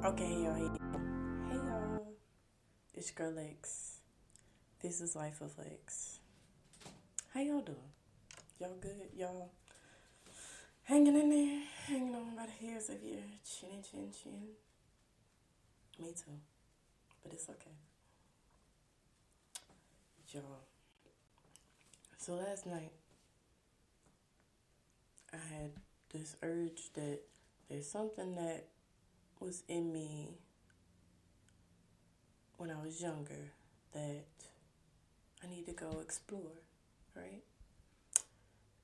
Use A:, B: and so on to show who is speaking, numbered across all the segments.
A: Okay, hey y'all, hey y'all. Hey y'all. It's girl Lex. This is Life of Lex. How y'all doing? Y'all good? Y'all hanging in there? Hanging on by the hairs of your chin. Me too. But it's okay. Y'all. So last night, I had this urge that there's something that was in me when I was younger that I need to go explore, right?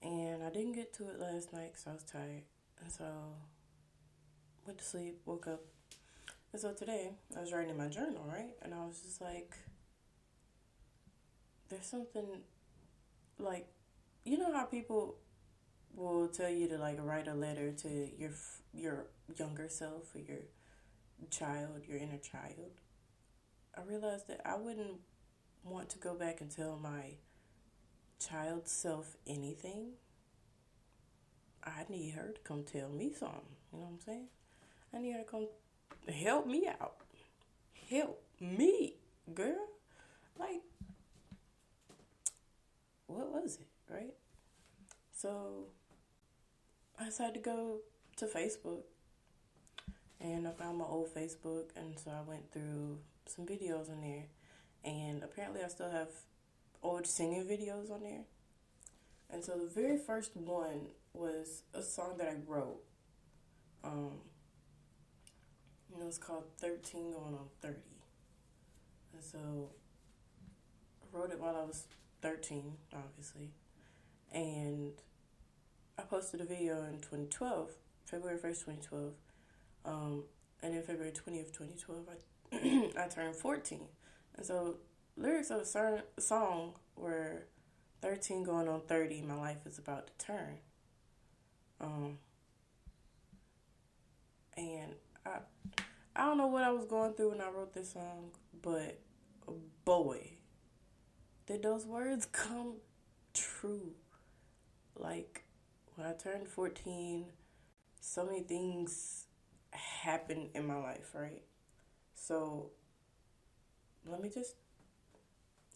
A: And I didn't get to it last night because I was tired. And so went to sleep, woke up. And so today I was writing in my journal, right? And I was just like, there's something like, you know how people will tell you to like write a letter to your younger self or your child, your inner child. I realized that I wouldn't want to go back and tell my child self anything. I need her to come tell me something. You know what I'm saying? I need her to come help me out. Help me, girl. Like, what was it, right? So I decided to go to Facebook and I found my old Facebook, and so I went through some videos on there, and apparently I still have old singing videos on there. And so the very first one was a song that I wrote. Um, it's called 13 Going on 30. And so I wrote it while I was 13, obviously. And I posted a video in 2012, February 1st, 2012. And then February 20th, 2012, I turned 14. And so lyrics of a song were 13 going on 30, my life is about to turn. And I don't know what I was going through when I wrote this song, but boy, did those words come true. Like, when I turned 14, so many things happened in my life, right? So, let me just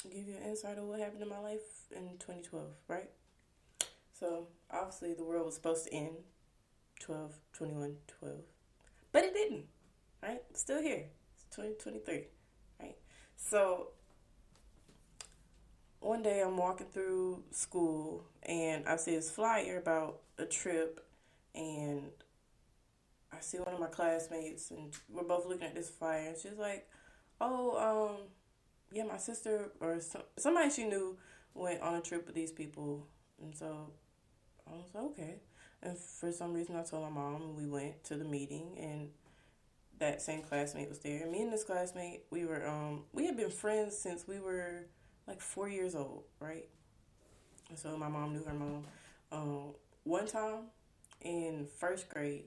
A: give you an insight of what happened in my life in 2012, right? So, obviously, the world was supposed to end 12/21/12, but it didn't, right? Still here. It's 2023, right? So, one day I'm walking through school and I see this flyer about a trip, and I see one of my classmates and we're both looking at this flyer, and she's like, "Oh, yeah, my sister or somebody she knew went on a trip with these people." And so I was like, okay. And for some reason, I told my mom, and we went to the meeting, and that same classmate was there. And me and this classmate, we had been friends since we were like 4 years old, right? And so my mom knew her mom. One time in first grade,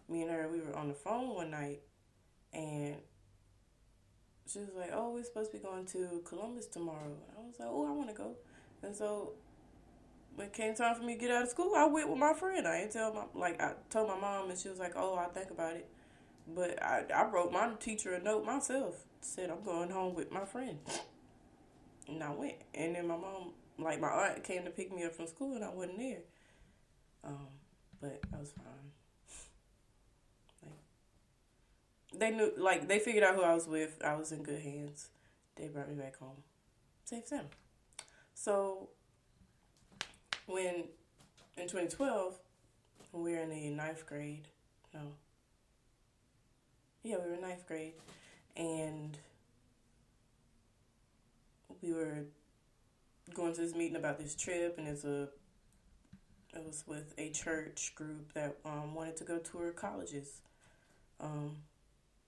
A: me and her, we were on the phone one night, and she was like, "Oh, we're supposed to be going to Columbus tomorrow." And I was like, "Oh, I want to go." And so when it came time for me to get out of school, I went with my friend. I told my mom, and she was like, "Oh, I'll think about it." But I wrote my teacher a note myself. Said I'm going home with my friend, and I went. And then my mom, like my aunt, came to pick me up from school, and I wasn't there. Um, but I was fine. Like they knew, like they figured out who I was with. I was in good hands. They brought me back home. Safe them. So when in 2012, when we were in the ninth grade, no, yeah, we were in ninth grade, and we were going to this meeting about this trip, and it was with a church group that wanted to go tour colleges, um,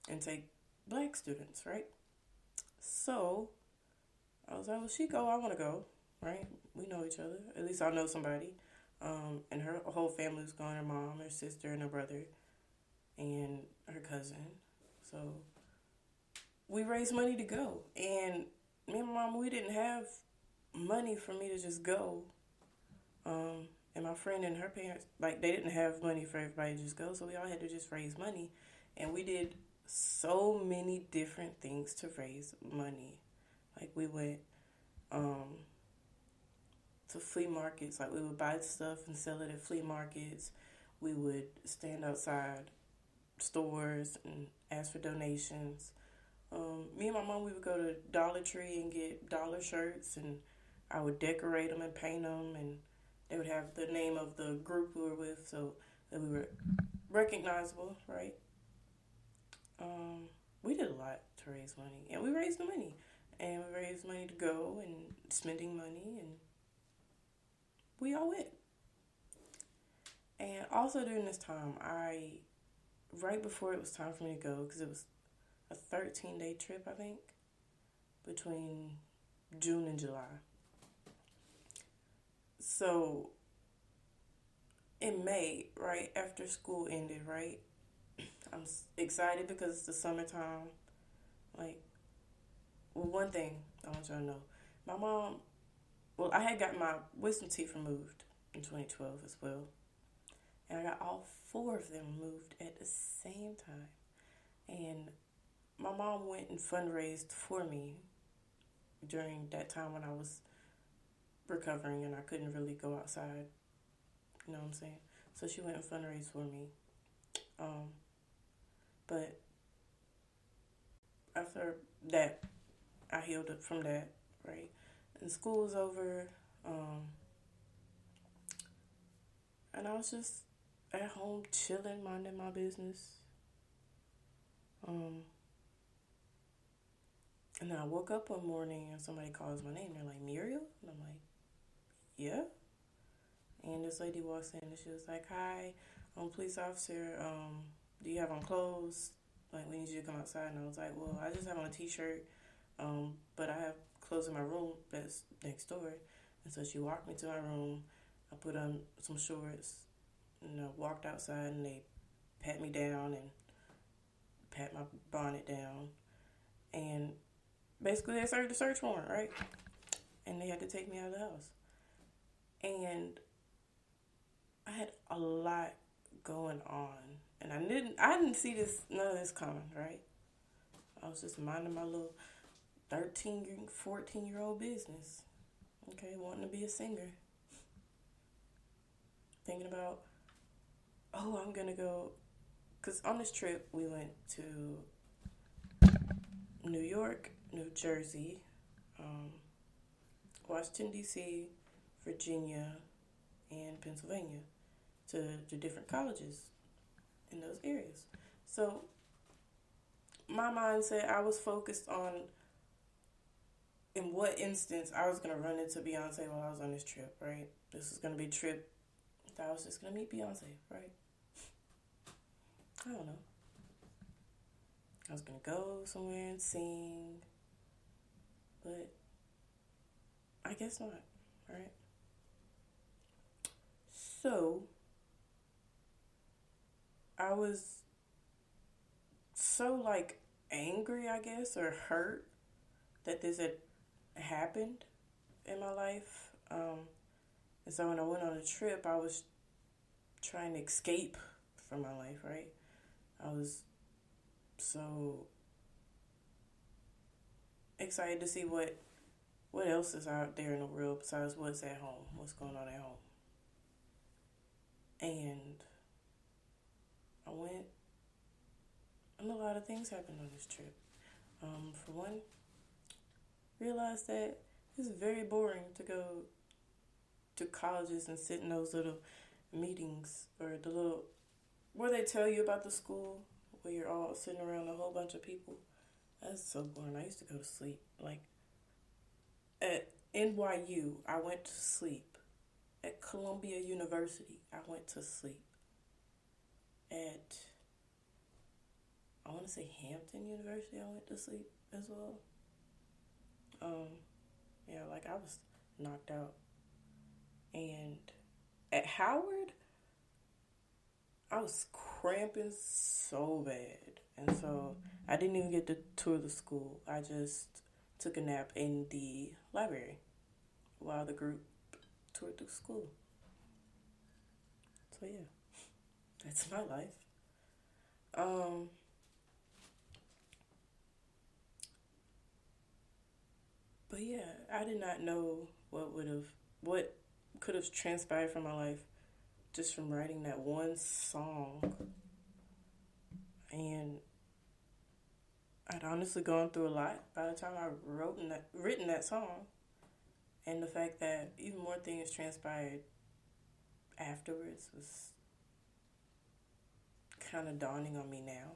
A: and take black students, right? So I was like, "Well, she go, I want to go, right? We know each other. At least I know somebody." And her whole family was going. Her mom, her sister, and her brother, and her cousin. So we raised money to go, and me and my mom, we didn't have money for me to just go. And my friend and her parents, like, they didn't have money for everybody to just go, so we all had to just raise money. And we did so many different things to raise money. Like we went um, to flea markets. Like we would buy stuff and sell it at flea markets. We would stand outside stores and ask for donations. Me and my mom, we would go to Dollar Tree and get dollar shirts, and I would decorate them and paint them, and they would have the name of the group we were with, so that we were recognizable, right? We did a lot to raise money, and we raised the money, and we raised money to go and spending money, and we all went. And also during this time, right before it was time for me to go, because it was a 13-day trip, I think, between June and July. So in May, right after school ended, right, I'm excited because it's the summertime. Like, well, one thing I want y'all to know, my mom, well, I had got my wisdom teeth removed in 2012 as well, and I got all four of them removed at the same time. And my mom went and fundraised for me during that time when I was recovering and I couldn't really go outside. You know what I'm saying? So she went and fundraised for me. But after that, I healed up from that, right? And school was over. And I was just at home chilling, minding my business. And then I woke up one morning and somebody calls my name. They're like, Muriel? And I'm like, yeah. And this lady walks in and she was like, hi, I'm a police officer. Do you have on clothes? Like, we need you to come outside. And I was like, well, I just have on a t-shirt. But I have clothes in my room that's next door. And so she walked me to my room. I put on some shorts and I walked outside and they pat me down and pat my bonnet down. And basically they served a search warrant, right? And they had to take me out of the house. And I had a lot going on. And I didn't see none of this coming, right? I was just minding my little 14-year-old business. Okay, wanting to be a singer. Thinking about, I'm going to go, because on this trip we went to New York, New Jersey, Washington, D.C., Virginia, and Pennsylvania to different colleges in those areas. So my mindset, I was focused on in what instance I was going to run into Beyonce while I was on this trip, right? This was going to be a trip that I was just going to meet Beyonce, right? I don't know. I was going to go somewhere and sing, but I guess not, right? So I was so like angry, I guess, or hurt that this had happened in my life. And so when I went on a trip, I was trying to escape from my life, right? I was so excited to see what else is out there in the world besides what's at home, what's going on at home. And I went, and a lot of things happened on this trip. For one, realized that it's very boring to go to colleges and sit in those little meetings or the little where they tell you about the school where you're all sitting around a whole bunch of people. That's so boring. I used to go to sleep. Like at NYU, I went to sleep. At Columbia University, I went to sleep. At I want to say Hampton University, I went to sleep as well. Yeah, like I was knocked out. And at Howard, I was cramping so bad. And so I didn't even get to tour the school. I just took a nap in the library while the group toured the school. So yeah, that's my life. But yeah, I did not know what could have transpired from my life just from writing that one song. And I'd honestly gone through a lot by the time I written that song. And the fact that even more things transpired afterwards was kind of dawning on me now.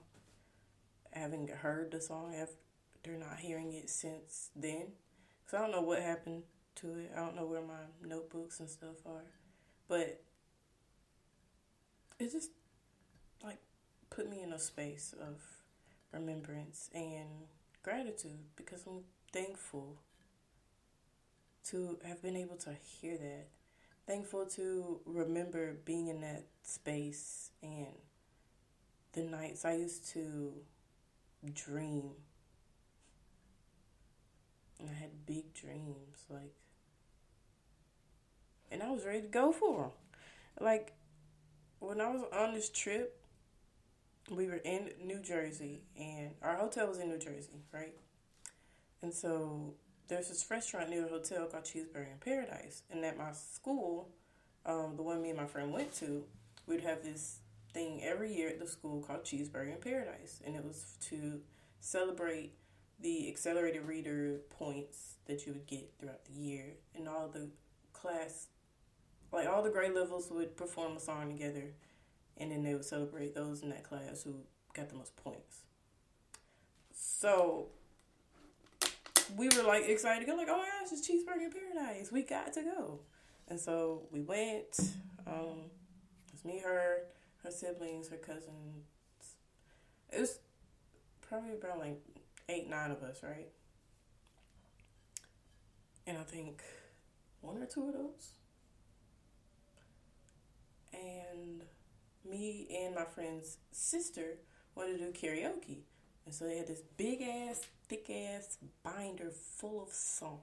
A: Having heard the song after not hearing it since then. Because I don't know what happened to it. I don't know where my notebooks and stuff are. But it just like put me in a space of remembrance and gratitude because I'm thankful to have been able to hear that. Thankful to remember being in that space and the nights I used to dream. And I had big dreams, like, and I was ready to go for them. Like, when I was on this trip, we were in New Jersey, and our hotel was in New Jersey, right? And so there's this restaurant near the hotel called Cheeseburger in Paradise. And at my school, the one me and my friend went to, we'd have this thing every year at the school called Cheeseburger in Paradise. And it was to celebrate the accelerated reader points that you would get throughout the year. And all the class, like all the grade levels would perform a song together. And then they would celebrate those in that class who got the most points. So we were like excited to go, like, oh my gosh, it's Cheeseburger in Paradise. We got to go. And so we went. It's me, her siblings, her cousins. It was probably around like 8, 9 of us, right? And I think 1 or 2 of those. And me and my friend's sister wanted to do karaoke. And so they had this big ass, thick ass binder full of songs.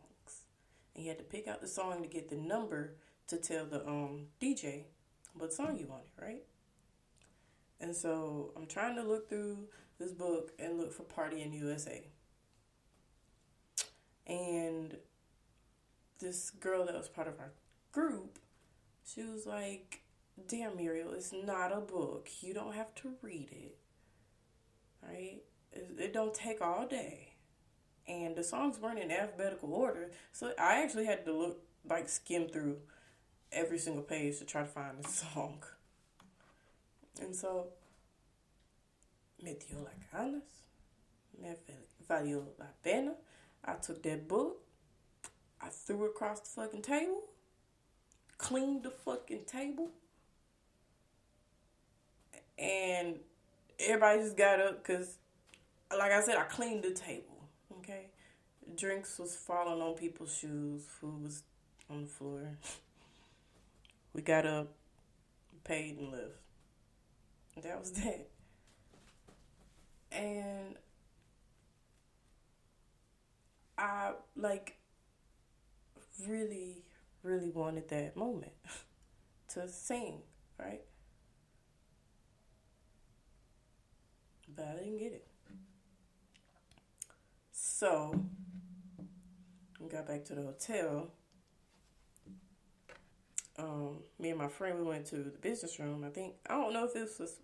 A: And you had to pick out the song to get the number to tell the DJ what song you wanted, right? And so I'm trying to look through this book and look for Party in USA. And this girl that was part of our group, she was like, damn, Muriel, it's not a book. You don't have to read it. Right? It don't take all day. And the songs weren't in alphabetical order. So I actually had to look, like, skim through every single page to try to find the song. And so, me dio las ganas, me valió la pena. I took that book, I threw it across the fucking table, cleaned the fucking table, and everybody just got up because, like I said, I cleaned the table, okay? Drinks was falling on people's shoes, food was on the floor. We got up, paid, and left. That was that. And I, like, really, really wanted that moment to sing, right? But I didn't get it. So, we got back to the hotel. Me and my friend, we went to the business room. I don't know if this was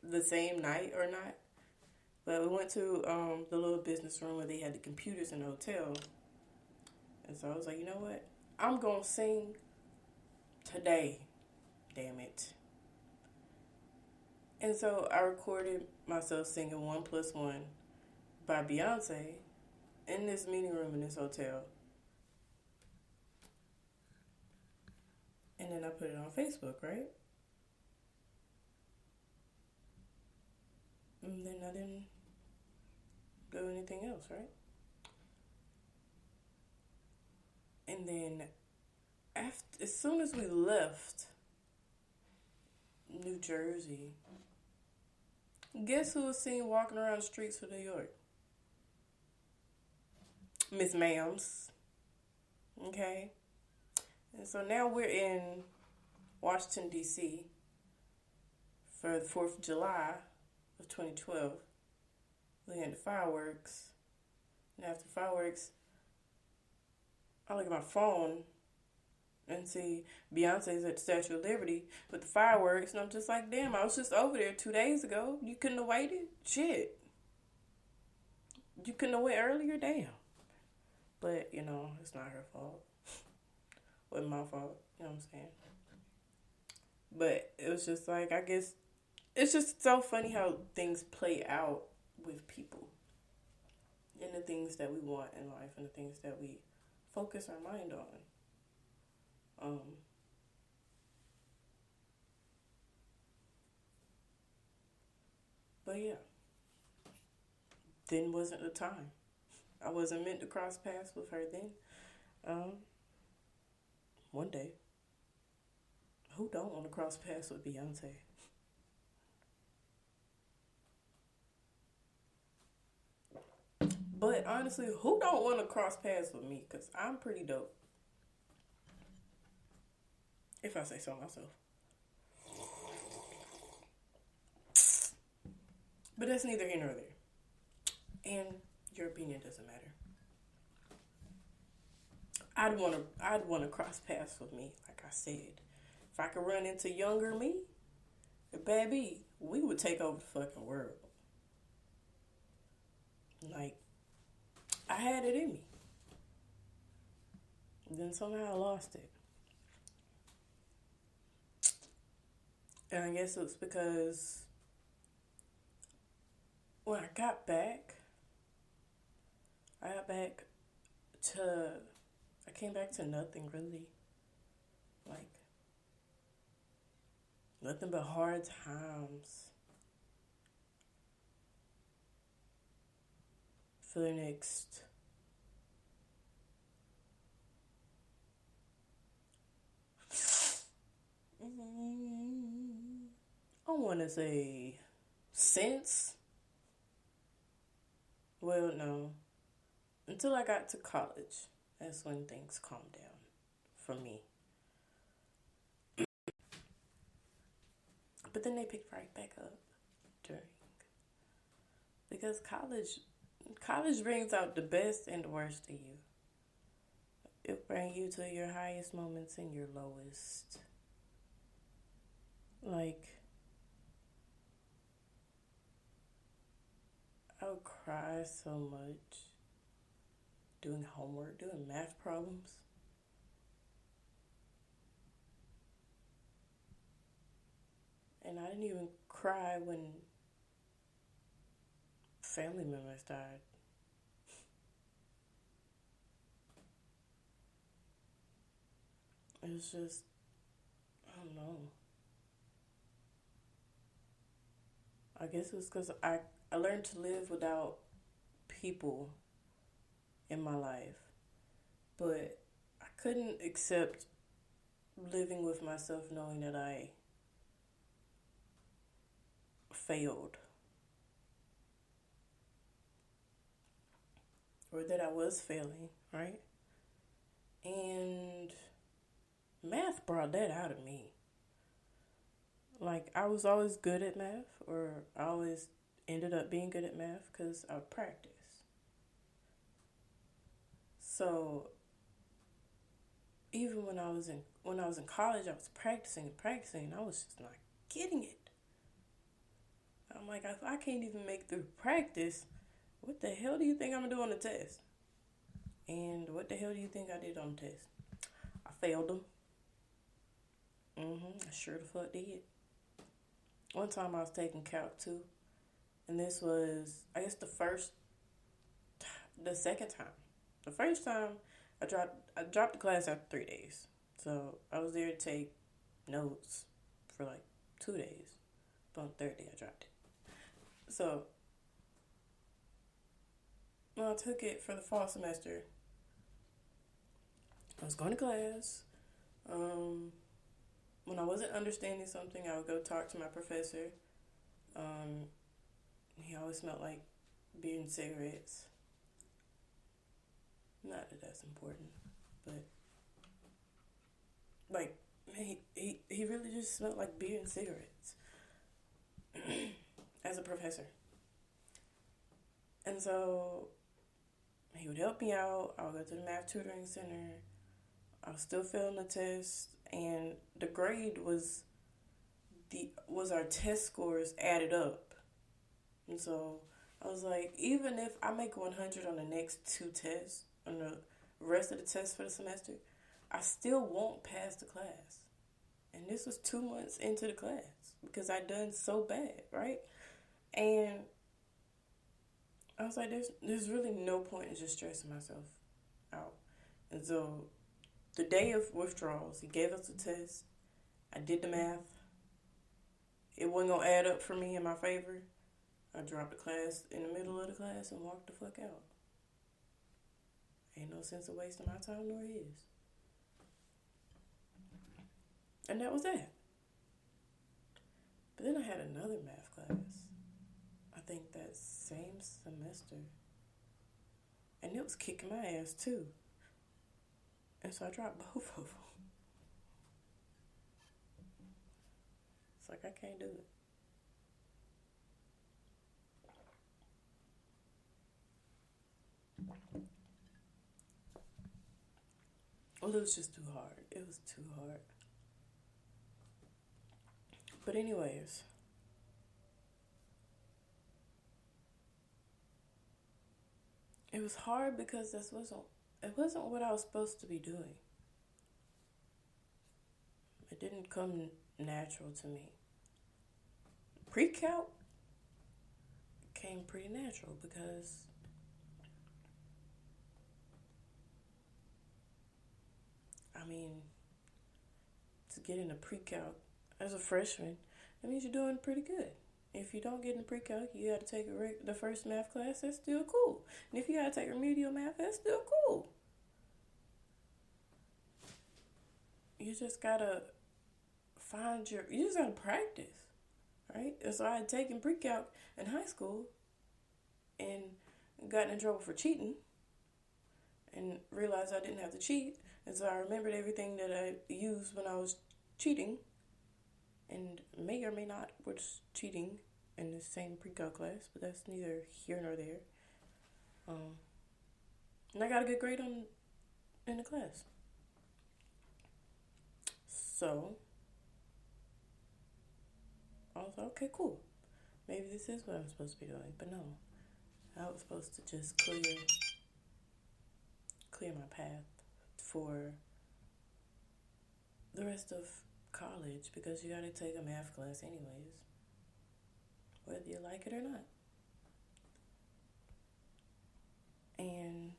A: the same night or not, but we went to the little business room where they had the computers in the hotel. And so I was like, you know what? I'm going to sing today. Damn it. And so I recorded myself singing 1+1 by Beyonce in this meeting room in this hotel. And then I put it on Facebook, right? And then I didn't do anything else, right? And then as soon as we left New Jersey, guess who was seen walking around the streets of New York? Miss Ma'ams. Okay? And so now we're in Washington, D.C. for the 4th of July of 2012. We had the fireworks. And after fireworks, I look at my phone and see Beyonce's at the Statue of Liberty with the fireworks, and I'm just like, damn, I was just over there 2 days ago. You couldn't have waited? Shit. You couldn't have went earlier? Damn. But, it's not her fault. It wasn't my fault. You know what I'm saying? But it was just like, I guess, it's just so funny how things play out with people. And the things that we want in life and the things that we focus our mind on. But yeah, then wasn't the time. I wasn't meant to cross paths with her then. One day. Who don't want to cross paths with Beyonce? But honestly, who don't want to cross paths with me? Because I'm pretty dope. If I say so myself. But that's neither here nor there. And your opinion doesn't matter. I'd want to cross paths with me, like I said. If I could run into younger me, baby, we would take over the fucking world. Like, I had it in me. Then somehow I lost it. And I guess it was because when I got back to, I came back to nothing really. Like, nothing but hard times. For the next I want to say since, well, no, until I got to college. That's when things calmed down for me. But then they picked right back up during, because college brings out the best and the worst in you. It brings you to your highest moments and your lowest. Like, I would cry so much doing homework, doing math problems. And I didn't even cry when family members died. It was just, I don't know. I guess it was because I learned to live without people in my life. But I couldn't accept living with myself knowing that I failed. Or that I was failing, right? And math brought that out of me. Like, I was always good at math, or I always ended up being good at math because I practiced. So even when I was in college, I was practicing and practicing, and I was just not getting it. I'm like, if I can't even make through practice, what the hell do you think I'm gonna do on the test? And what the hell do you think I did on the test? I failed them. I sure the fuck did. One time I was taking Calc 2, and this was, I guess, the second time. The first time, I dropped the class after 3 days. So I was there to take notes for like 2 days. But on the third day, I dropped it. So when I took it for the fall semester, I was going to class. When I wasn't understanding something, I would go talk to my professor. He always smelled like beer and cigarettes. Not that that's important, but like, he really just smelled like beer and cigarettes as a professor. And so he would help me out. I would go to the math tutoring center. I was still failing the test, and the grade was our test scores added up. And so I was like, even if I make 100 on the next two tests, on the rest of the tests for the semester, I still won't pass the class. And this was 2 months into the class because I done so bad, right? And I was like, there's really no point in just stressing myself out. And so the day of withdrawals, he gave us a test. I did the math. It wasn't going to add up for me in my favor. I dropped the class in the middle of the class and walked the fuck out. Ain't no sense of wasting my time nor his. And that was that. But then I had another math class. I think that same semester. And it was kicking my ass too. And so I dropped both of them. It's like, I can't do it. Well, it was just too hard. It was too hard. But anyways, it was hard because it wasn't what I was supposed to be doing. It didn't come natural to me. Pre-calc came pretty natural because to get into pre-calc as a freshman, that means you're doing pretty good. If you don't get into pre-calc, you got to take the first math class, that's still cool. And if you got to take remedial math, that's still cool. You just got to you just got to practice, right? And so I had taken pre-calc in high school and gotten in trouble for cheating and realized I didn't have to cheat. And so I remembered everything that I used when I was cheating, and may or may not was cheating in the same pre-calc class, but that's neither here nor there. And I got a good grade in the class. So I was like, okay, cool. Maybe this is what I'm supposed to be doing. But no, I was supposed to just clear my path for the rest of college, because you gotta take a math class anyways, whether you like it or not. And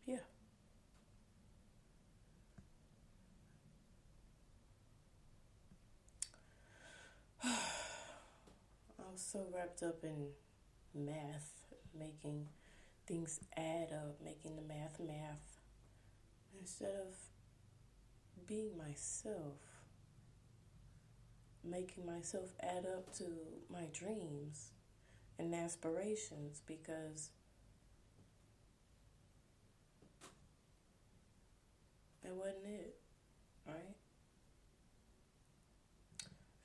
A: yeah. I was so wrapped up in math, making things add up, making the math, instead of being myself, making myself add up to my dreams and aspirations, because it wasn't it, right?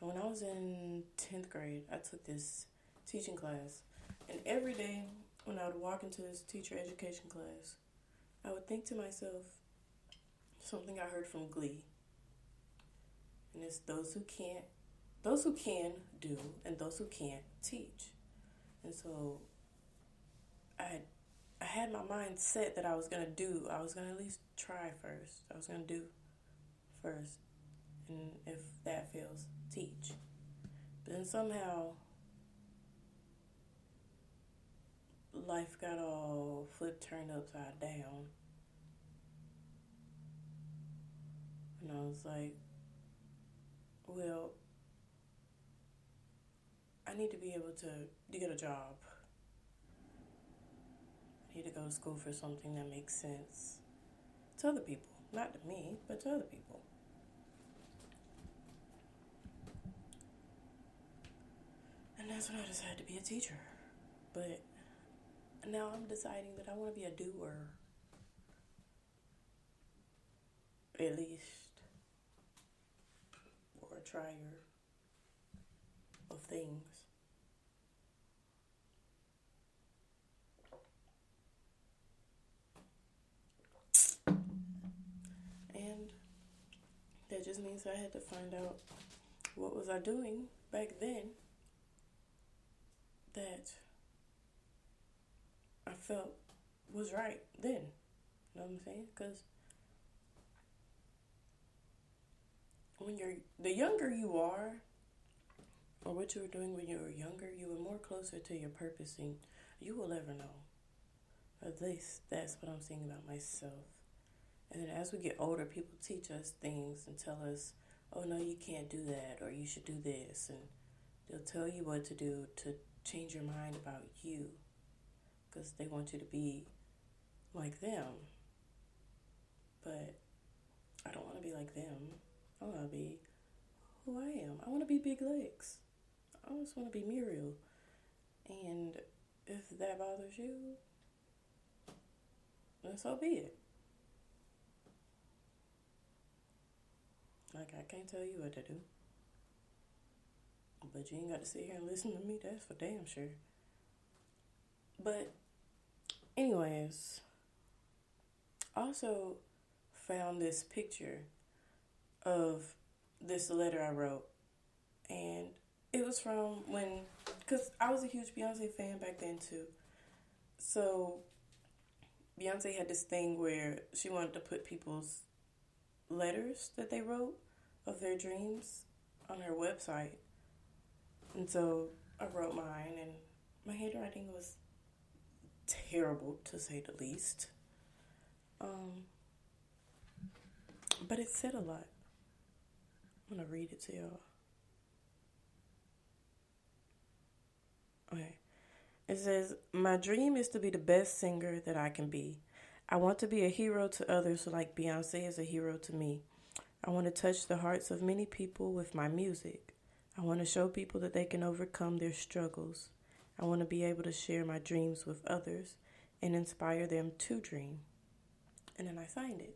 A: And when I was in 10th grade, I took this teaching class, and every day when I would walk into this teacher education class, I would think to myself something I heard from Glee. And it's those who can do, and those who can't teach. And so I had my mind set that I was going to at least try first. I was going to do first. And if that fails, teach. But then somehow life got all flipped, turned upside down. And I was like, well, I need to be able to get a job. I need to go to school for something that makes sense to other people. Not to me, but to other people. And that's when I decided to be a teacher. But now I'm deciding that I want to be a doer. At least. Or a trier of things. And that just means I had to find out what was I doing back then that I felt was right then. You know what I'm saying? Because when the younger you are, or what you were doing when you were younger, you were more closer to your purpose than you will ever know. At least that's what I'm saying about myself. And then as we get older, people teach us things and tell us, oh no, you can't do that, or you should do this. And they'll tell you what to do to change your mind about you, because they want you to be like them. But I don't want to be like them. I want to be who I am. I want to be Big Legs. I just want to be Muriel. And if that bothers you, then so be it. Like, I can't tell you what to do. But you ain't got to sit here and listen to me. That's for damn sure. But anyways, also found this picture of this letter I wrote. And it was from when, because I was a huge Beyonce fan back then too. So Beyonce had this thing where she wanted to put people's letters that they wrote of their dreams on her website. And so I wrote mine, and my handwriting was terrible, to say the least. But it said a lot. I'm going to read it to y'all. Okay. It says, my dream is to be the best singer that I can be. I want to be a hero to others like Beyonce is a hero to me. I want to touch the hearts of many people with my music. I want to show people that they can overcome their struggles. I want to be able to share my dreams with others and inspire them to dream. And then I signed it.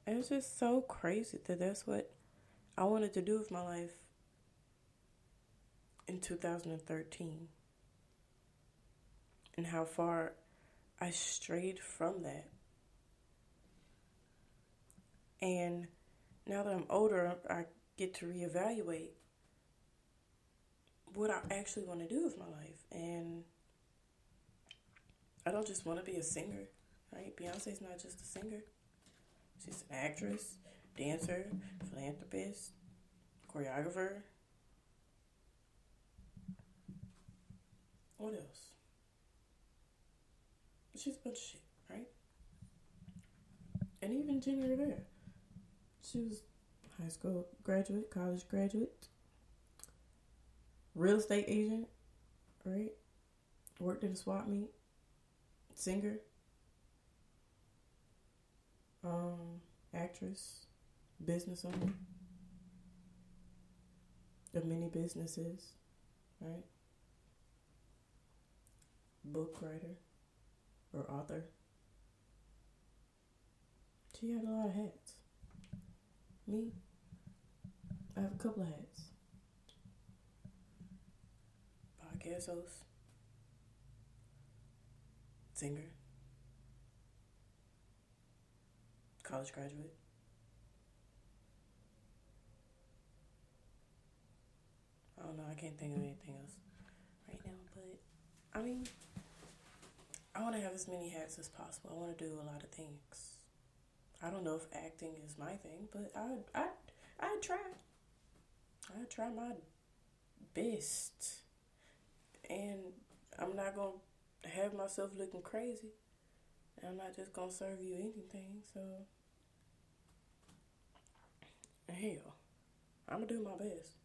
A: And it's just so crazy that that's what I wanted to do with my life in 2013. And how far I strayed from that. And now that I'm older, I get to reevaluate what I actually want to do with my life. And I don't just want to be a singer, right? Beyonce's not just a singer. She's an actress, dancer, philanthropist, choreographer. What else? She's a bunch of shit, right? And even Jenny Rivera. She was high school graduate, college graduate, real estate agent, right? Worked at a swap meet, singer, actress, business owner of many businesses, right? Book writer or author. She had a lot of hats. Me, I have a couple of hats. Podcast host, singer, college graduate. I don't know, I can't think of anything else right now, but I mean, I want to have as many hats as possible. I want to do a lot of things. I don't know if acting is my thing, but I'd try. I'd try my best. And I'm not going to have myself looking crazy. I'm not just going to serve you anything, so hell, I'm going to do my best.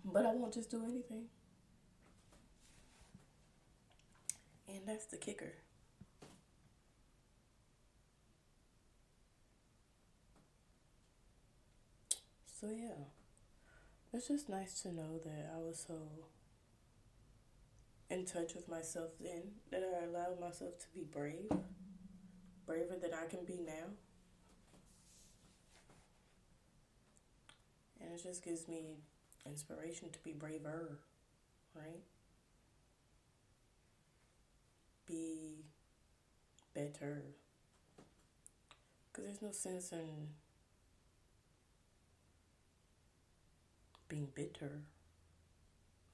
A: But I won't just do anything. And that's the kicker. So yeah, it's just nice to know that I was so in touch with myself then, that I allowed myself to be brave, braver than I can be now. And it just gives me inspiration to be braver, right? better. Because there's no sense in being bitter.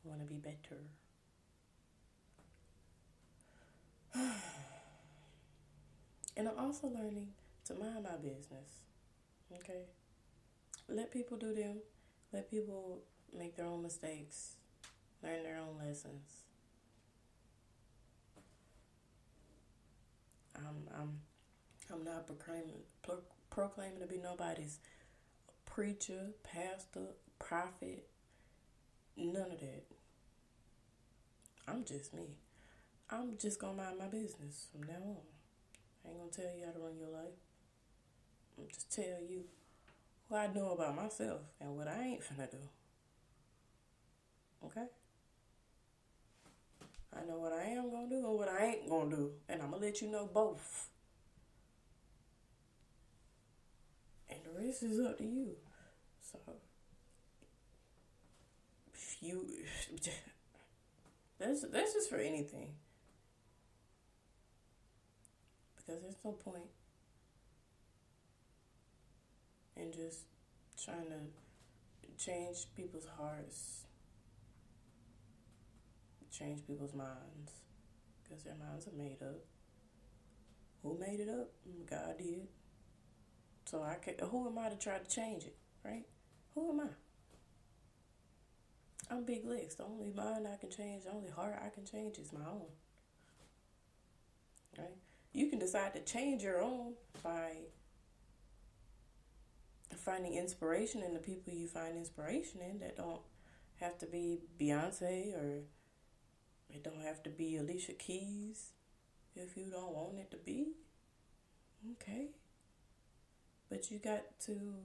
A: I want to be better. And I'm also learning to mind my business. Okay? Let people do them. Let people make their own mistakes. Learn their own lessons. I'm not proclaiming to be nobody's preacher, pastor, prophet, none of that. I'm just me. I'm just gonna mind my business from now on. I ain't gonna tell you how to run your life. I'm just tell you what I know about myself and what I ain't finna do. Okay? I know what I am gonna do and what I ain't gonna do. And I'm gonna let you know both. And the rest is up to you. So, if you... that's just for anything. Because there's no point in just trying to change people's hearts, change people's minds, because their minds are made up. Who made it up? God did. So who am I to try to change it, right? Who am I? I'm Big Lex. The only mind I can change, the only heart I can change is my own. Right? You can decide to change your own by finding inspiration in the people you find inspiration in. That don't have to be Beyonce, or it don't have to be Alicia Keys if you don't want it to be. Okay. But you got to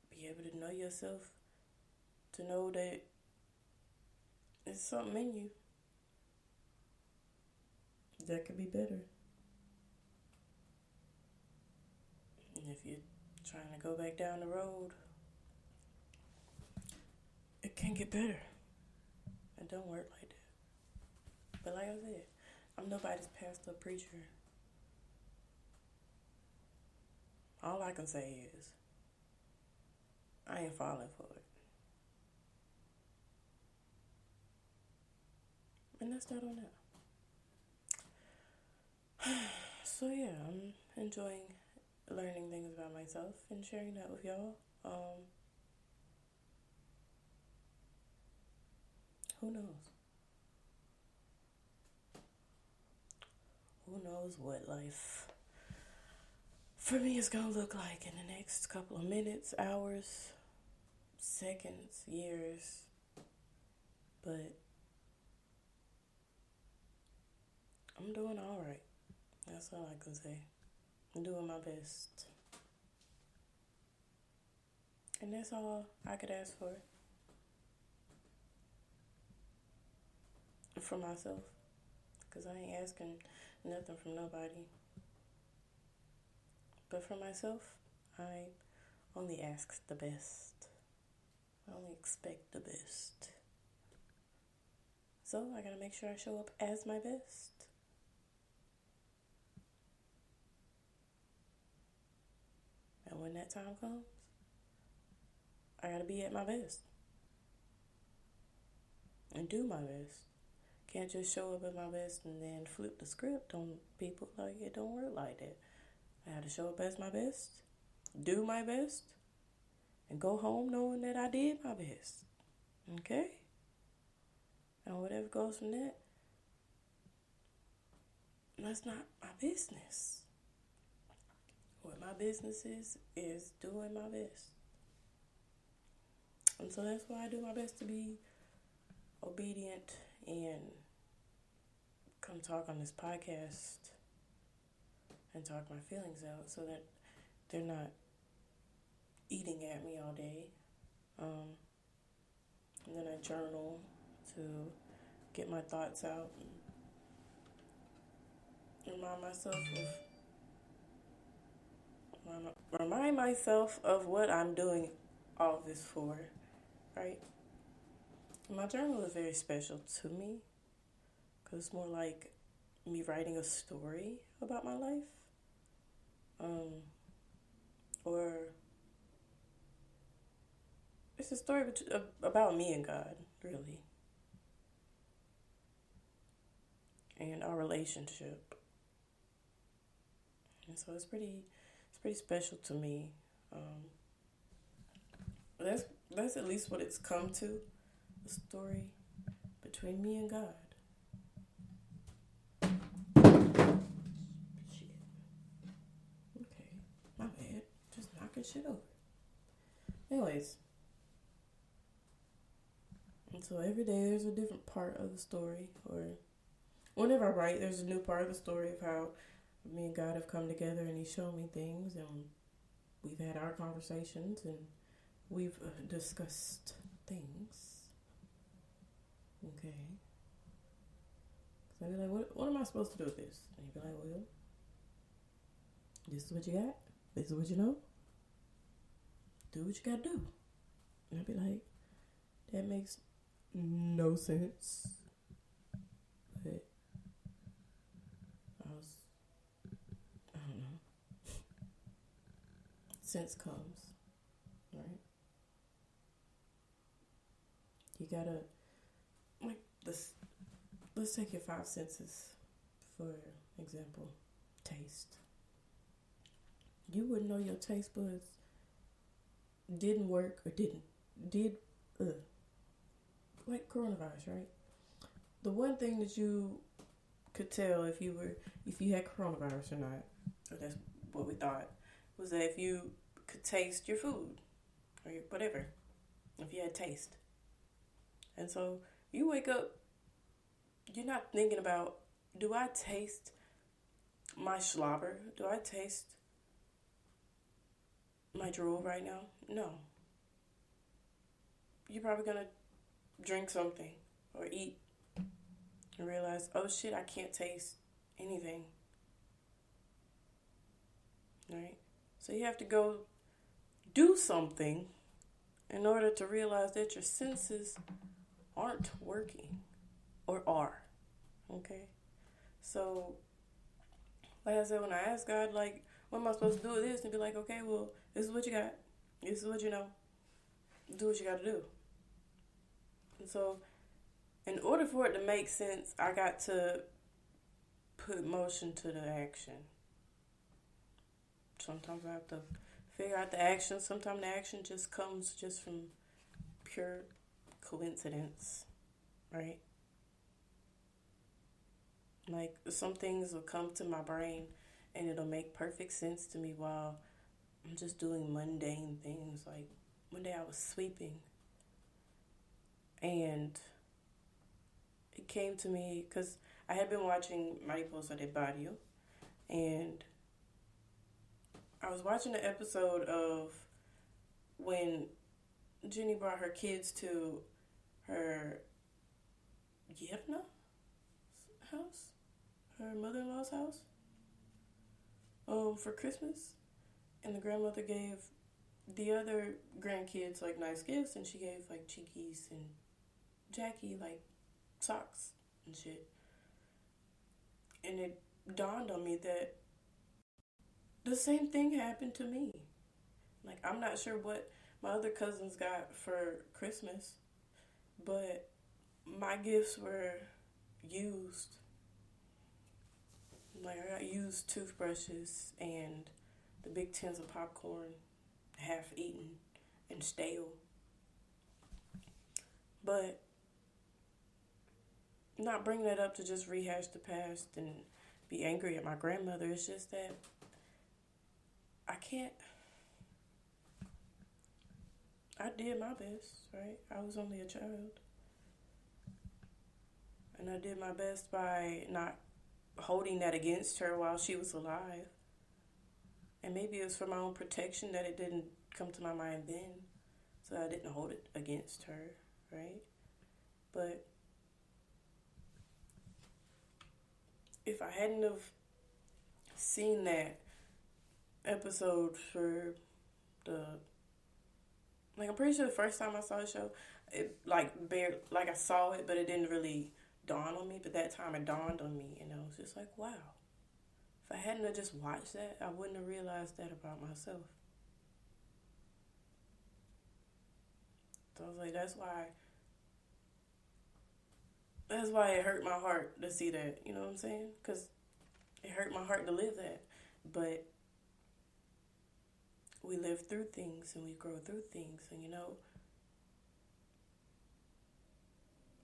A: be able to know yourself, to know that there's something in you that could be better. And if you're trying to go back down the road, it can get better. It don't work like that. But like I said, I'm nobody's pastor or preacher. All I can say is, I ain't falling for it. And that's that on that. So yeah, I'm enjoying learning things about myself and sharing that with y'all. Who knows? Who knows what life for me is gonna look like in the next couple of minutes, hours, seconds, years. But I'm doing all right. That's all I can say. I'm doing my best. And that's all I could ask for myself. Because I ain't asking nothing from nobody. But for myself, I only ask the best. I only expect the best. So I gotta make sure I show up as my best. And when that time comes, I gotta be at my best. And do my best. Can't just show up at my best and then flip the script on people. Like, it don't work like that. I had to show up as my best, do my best, and go home knowing that I did my best. Okay? And whatever goes from that, that's not my business. What my business is doing my best. And so that's why I do my best to be obedient and come talk on this podcast and talk my feelings out so that they're not eating at me all day. And then I journal to get my thoughts out and remind myself of what I'm doing all this for, right? My journal is very special to me because it's more like me writing a story about my life. Or it's a story about me and God, really, and our relationship. And so it's pretty special to me. That's at least what it's come to, a story between me and God. Shit. Okay, my bad. Just knocking shit over. Anyways, and so every day there's a different part of the story, or whenever I write, there's a new part of the story of how me and God have come together, and He showed me things, and we've had our conversations, and we've discussed things. Okay. So I'd be like, what am I supposed to do with this? And he'd be like, well, this is what you got. This is what you know. Do what you gotta do. And I'd be like, that makes no sense. But I don't know. Sense comes, right? You gotta, like, let's take your five senses, for example. Taste. You wouldn't know your taste buds didn't work or like coronavirus, right? The one thing that you could tell if you had coronavirus or not, or that's what we thought, was that if you could taste your food or whatever, if you had taste. And so you wake up, you're not thinking about, do I taste my slobber? Do I taste my drool right now? No. You're probably going to drink something or eat and realize, oh shit, I can't taste anything. Right? So you have to go do something in order to realize that your senses aren't working or are. Okay? So, like I said, when I asked God, like, what am I supposed to do with this? And be like, okay, well, this is what you got. This is what you know. Do what you got to do. And so, in order for it to make sense, I got to put motion to the action. Sometimes I have to figure out the action. Sometimes the action just comes just from pure coincidence, right? Like, some things will come to my brain and it'll make perfect sense to me while I'm just doing mundane things. Like, one day I was sweeping and it came to me because I had been watching Mariposa de Barrio, and I was watching the episode of when Jenny brought her kids to her Yerna house, her mother-in-law's house, for Christmas, and the grandmother gave the other grandkids like nice gifts, and she gave like Cheekies and Jackie like socks and shit. And it dawned on me that the same thing happened to me. Like, I'm not sure what my other cousins got for Christmas, but my gifts were used. Like, I got used toothbrushes and the big tins of popcorn, half eaten and stale. But not bring that up to just rehash the past and be angry at my grandmother. It's just that I did my best, right? I was only a child. And I did my best by not holding that against her while she was alive. And maybe it was for my own protection that it didn't come to my mind then. So I didn't hold it against her, right? But if I hadn't have seen that episode for I'm pretty sure the first time I saw the show, it I saw it, but it didn't really dawn on me, but that time it dawned on me, and I was just like, wow. If I hadn't have just watched that, I wouldn't have realized that about myself. So I was like, that's why it hurt my heart to see that. You know what I'm saying? Because it hurt my heart to live that. But we live through things and we grow through things. And,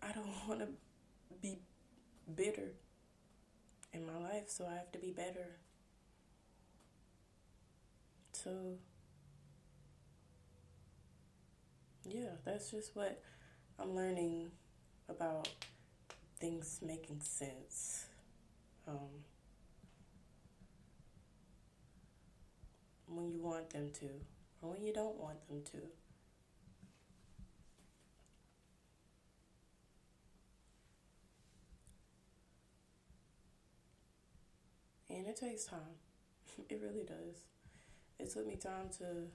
A: I don't want to be bitter in my life, so I have to be better. So, yeah, that's just what I'm learning about things making sense. When you want them to, or when you don't want them to. And it takes time. It really does. It took me time to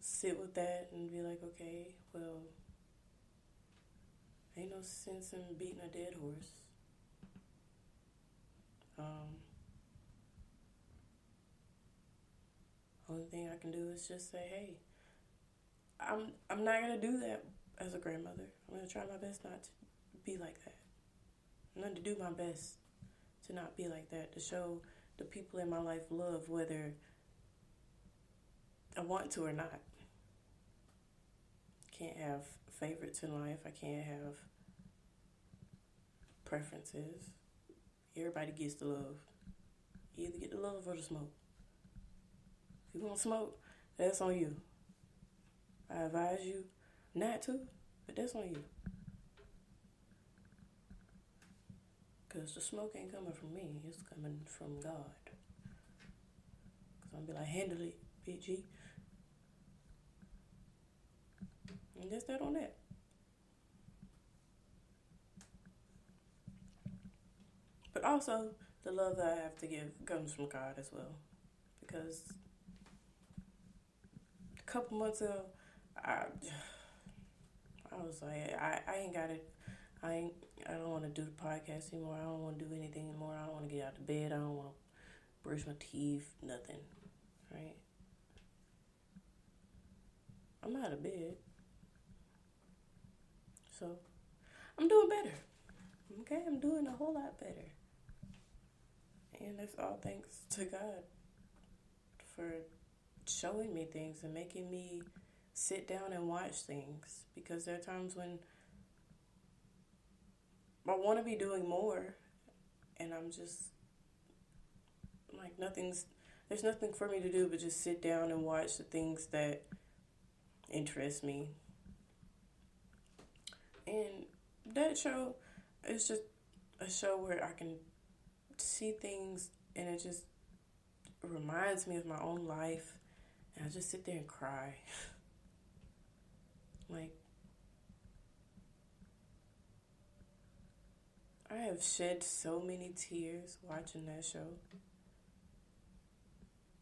A: sit with that and be like, okay, well, ain't no sense in beating a dead horse. Only thing I can do is just say, hey, I'm not gonna do that as a grandmother. I'm gonna try my best not to be like that. I'm going to do my best to not be like that, to show the people in my life love, whether I want to or not. Can't have favorites in life. I can't have preferences. Everybody gets the love. You either get the love or the smoke. If you want smoke, that's on you. I advise you not to, but that's on you. Because the smoke ain't coming from me. It's coming from God. Because I'm going to be like, handle it, BG. And that's that on that. But also, the love that I have to give comes from God as well. Because a couple months ago, I was like, I ain't got it. I don't want to do the podcast anymore. I don't want to do anything anymore. I don't want to get out of bed. I don't want to brush my teeth. Nothing. Right? I'm out of bed. So, I'm doing better. Okay? I'm doing a whole lot better. And that's all thanks to God for showing me things and making me sit down and watch things. Because there are times when I want to be doing more, and I'm just like, there's nothing for me to do but just sit down and watch the things that interest me. And that show is just a show where I can see things, and it just reminds me of my own life, and I just sit there and cry. Like, I have shed so many tears watching that show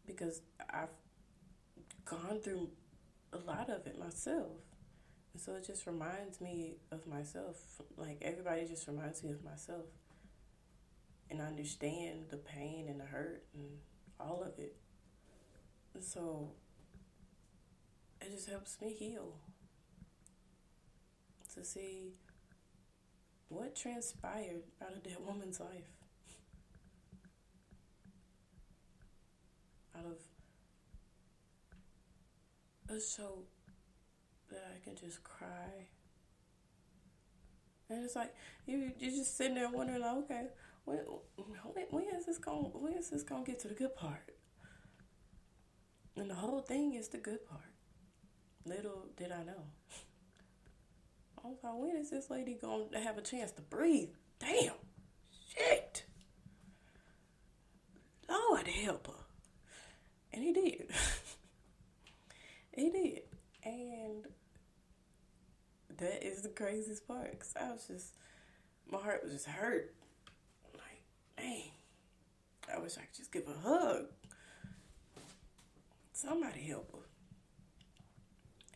A: because I've gone through a lot of it myself. And so it just reminds me of myself. Like, everybody just reminds me of myself. And I understand the pain and the hurt and all of it. And so it just helps me heal. To see what transpired out of that woman's life. Out of a show that I can just cry. And it's like, you're just sitting there wondering, like, okay, when is this gonna get to the good part? And the whole thing is the good part. Little did I know. I was like, when is this lady going to have a chance to breathe? Damn. Shit. Lord help her. And he did. He did. And that is the craziest part. Because I was just, my heart was just hurt. Like, dang. I wish I could just give her a hug. Somebody help her.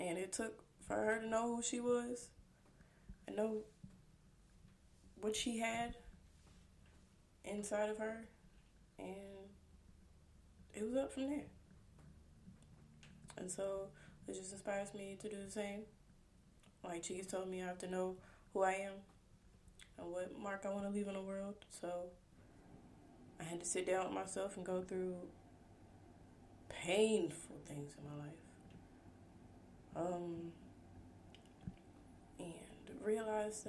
A: And it took for her to know who she was. I know what she had inside of her, and it was up from there. And so it just inspires me to do the same. Like Cheese told me, I have to know who I am and what mark I want to leave in the world. So I had to sit down with myself and go through painful things in my life. And realize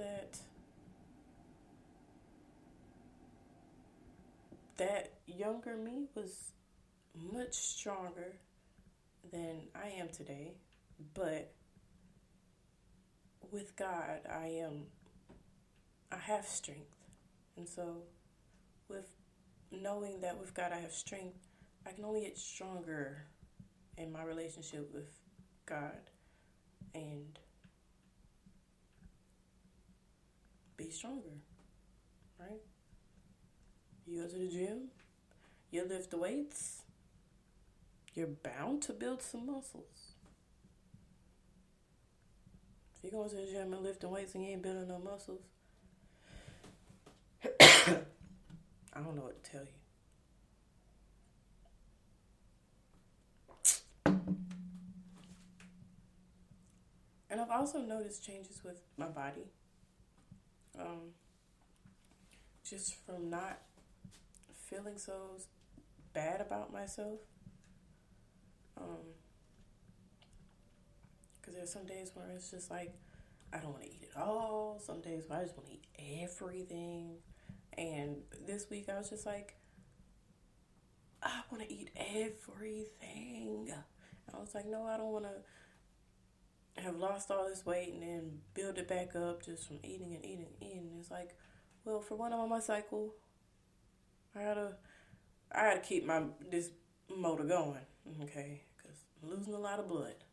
A: that younger me was much stronger than I am today. But with God, I have strength. And so with knowing that with God I have strength, I can only get stronger in my relationship with God and be stronger, right? You go to the gym, you lift the weights, you're bound to build some muscles. If you go to the gym and lifting weights and you ain't building no muscles, I don't know what to tell you. And I've also noticed changes with my body. Just from not feeling so bad about myself. Because there's some days where it's just like, I don't want to eat it all. Some days where I just want to eat everything. And this week I was just like, I want to eat everything. I was like, no, I don't want to have lost all this weight and then build it back up just from eating and eating and eating. It's like, well, for one, I'm on my cycle. I gotta keep this motor going, okay? Because I'm losing a lot of blood.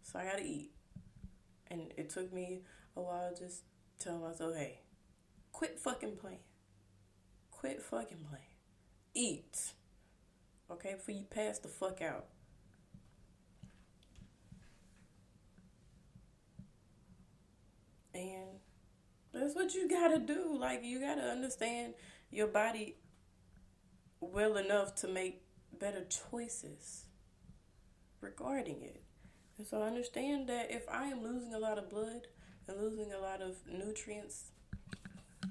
A: So I gotta eat. And it took me a while just telling myself, hey, quit fucking playing. Quit fucking playing. Eat. Okay? Before you pass the fuck out. And that's what you gotta do. Like, you gotta understand your body well enough to make better choices regarding it. And so I understand that if I am losing a lot of blood and losing a lot of nutrients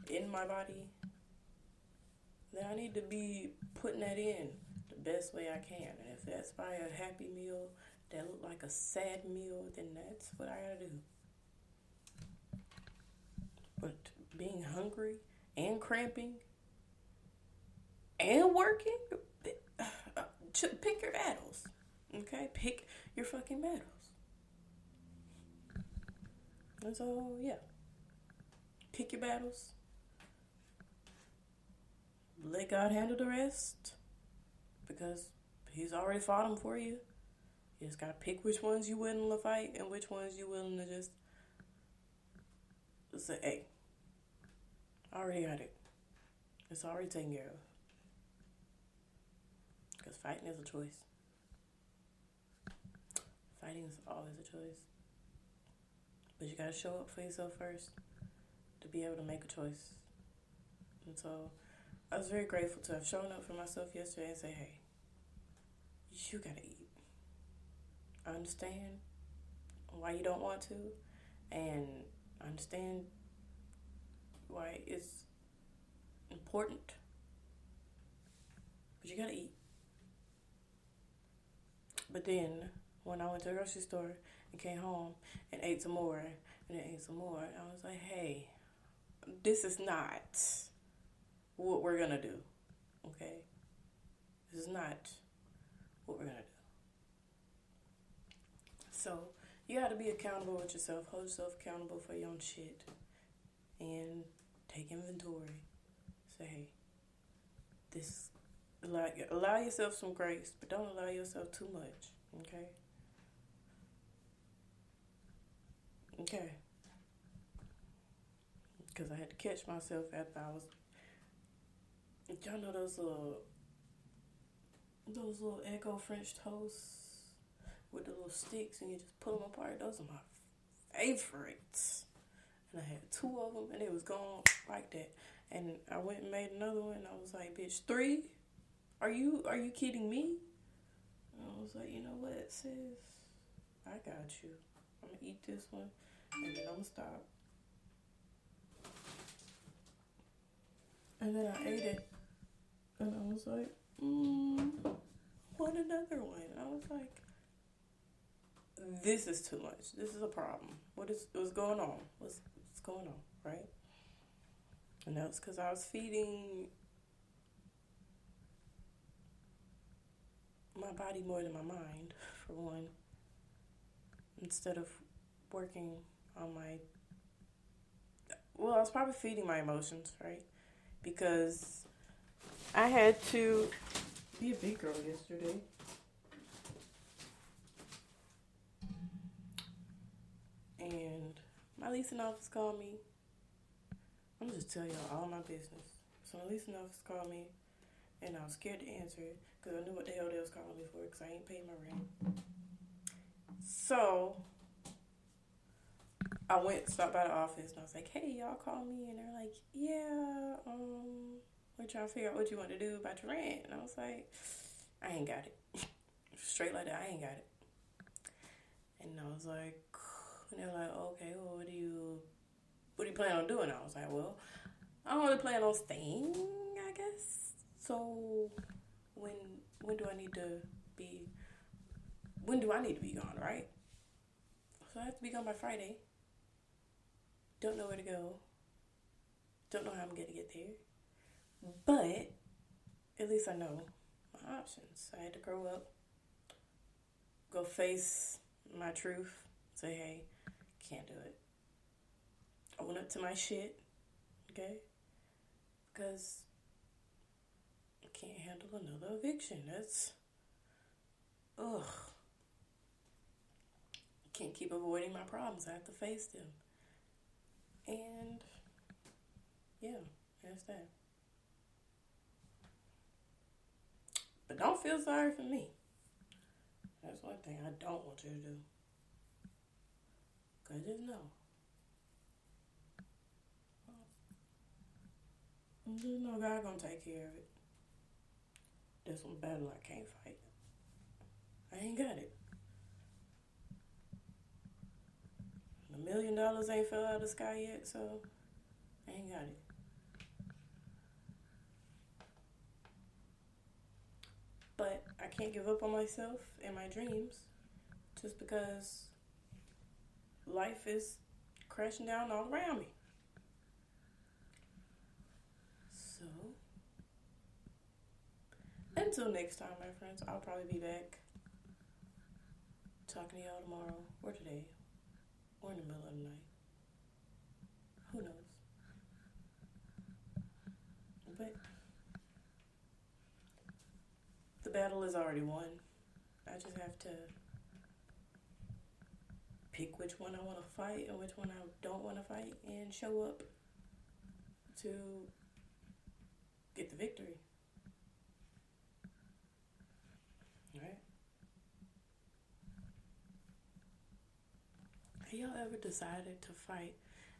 A: in my body, then I need to be putting that in the best way I can. And if that's by a happy meal that look like a sad meal, then that's what I gotta do. But being hungry and cramping and working, pick your battles. Okay? Pick your fucking battles. And so, yeah. Pick your battles. Let God handle the rest. Because He's already fought them for you. You just gotta pick which ones you willing to fight and which ones you willing to just say, hey, I already got it. It's already taken care of. Because fighting is a choice. Fighting is always a choice. But you gotta show up for yourself first to be able to make a choice. And so I was very grateful to have shown up for myself yesterday and say, hey, you gotta eat. I understand why you don't want to, and I understand why it's important, but you gotta eat. But then when I went to the grocery store and came home and ate some more and then ate some more, I was like, hey, this is not what we're gonna do. Okay? This is not what we're gonna do. So you gotta be accountable with yourself. Hold yourself accountable for your own shit. And take inventory. Say, hey, this, allow yourself some grace, but don't allow yourself too much. Okay? Okay. Because I had to catch myself after I was, y'all know those little Eggo French toasts with the little sticks and you just pull them apart? Those are my favorites. And I had 2 of them and it was gone like that. And I went and made another one. I was like, bitch, 3? Are you kidding me? And I was like, you know what, sis? I got you. I'm gonna eat this one, and then I'm gonna stop. And then I ate it, and I was like, want another one. And I was like, this is too much. This is a problem. What's going on? What's going on, right? And that was because I was feeding my body more than my mind, for one, instead of working on I was probably feeding my emotions, right? Because I had to be a big girl yesterday. And my leasing office called me. I'm just telling y'all all my business. So my leasing office called me, and I was scared to answer it because I knew what the hell they was calling me for because I ain't paid my rent. So I stopped by the office, and I was like, hey, y'all call me. And they're like, yeah, we're trying to figure out what you want to do about your rent. And I was like, I ain't got it. Straight like that, I ain't got it. And I was like, and they're like, okay, well, what do you plan on doing? I was like, well, I don't really plan on staying, I guess. So when do I need to be gone, right? So I have to be gone by Friday. Don't know where to go. Don't know how I'm going to get there. But at least I know my options. I had to grow up, go face my truth, say, hey, can't do it. Own up to my shit, okay? Because I can't handle another eviction. That's, ugh. I can't keep avoiding my problems. I have to face them. And, yeah, that's that. But don't feel sorry for me. That's one thing I don't want you to do. Because just know. Just know God gonna take care of it. There's one battle I can't fight. I ain't got it. $1 million ain't fell out of the sky yet, so I ain't got it. But I can't give up on myself and my dreams just because life is crashing down all around me. So, until next time, my friends, I'll probably be back talking to y'all tomorrow or today or in the middle of the night. Who knows? But the battle is already won. I just have to pick which one I want to fight and which one I don't want to fight and show up to get the victory. Right? Have y'all ever decided to fight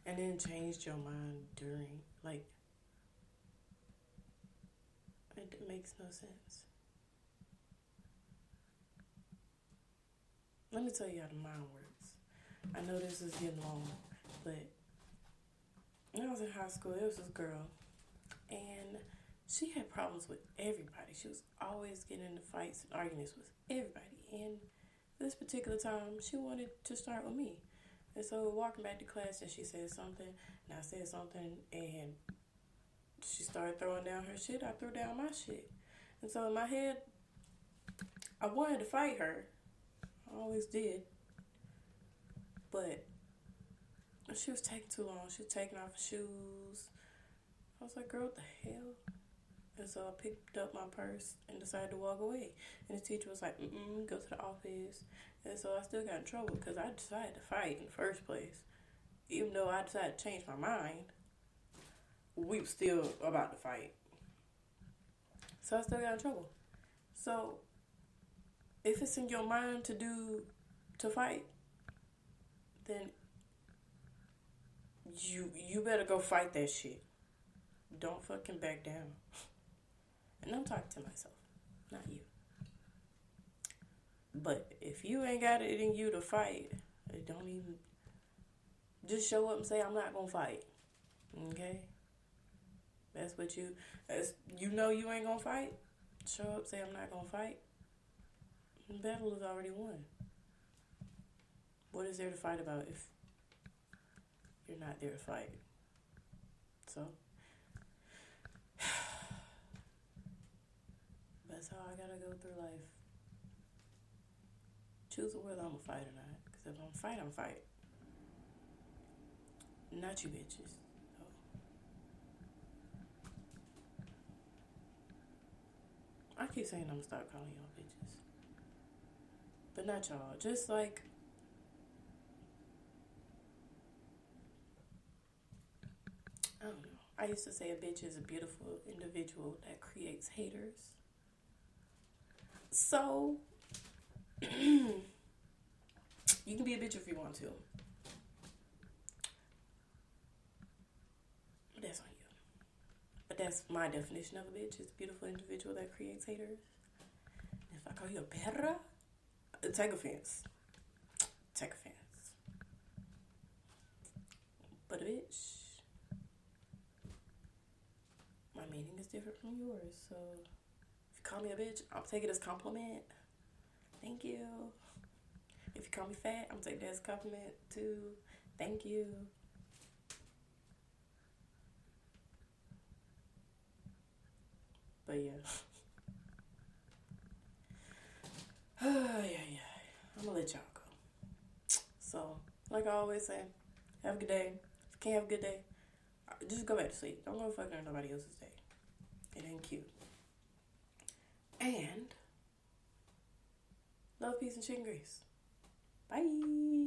A: and then changed your mind during? Like, it makes no sense. Let me tell you how the mind works. I know this is getting long, but when I was in high school, there was this girl, and she had problems with everybody. She was always getting into fights and arguments with everybody. And this particular time, she wanted to start with me. And so walking back to class, and she said something, and I said something, and she started throwing down her shit. I threw down my shit. And so in my head, I wanted to fight her. I always did. But she was taking too long. She was taking off her shoes. I was like, girl, what the hell? And so I picked up my purse and decided to walk away. And the teacher was like, go to the office. And so I still got in trouble because I decided to fight in the first place. Even though I decided to change my mind, we were still about to fight. So I still got in trouble. So if it's in your mind to fight, then you better go fight that shit. don't fucking back down. And I'm talking to myself, not you. But if you ain't got it in you to fight, don't even, just show up and say, I'm not gonna fight. Okay? That's what you know you ain't gonna fight. Show up, say, I'm not gonna fight. The battle is already won. What is there to fight about if you're not there to fight? So, that's how I gotta go through life. Choosing whether I'm gonna fight or not. Because if I'm gonna fight, I'm fight. Not you bitches. So. I keep saying I'm gonna start calling y'all bitches. But not y'all. Just like, I don't know. I used to say a bitch is a beautiful individual that creates haters. So, you can be a bitch if you want to. But that's on you. But that's my definition of a bitch. Is a beautiful individual that creates haters. If I call you a perra, take offense. Take offense. But a bitch, my meaning is different from yours. So if you call me a bitch, I'll take it as a compliment. Thank you. If you call me fat, I'm take that as a compliment too. Thank you. But yeah. Yeah. I'm gonna let y'all go. So, like I always say, have a good day. If you can't have a good day, just go back to sleep. Don't go fucking on nobody else's day. It ain't cute. And love, peace, and chicken grease. Bye.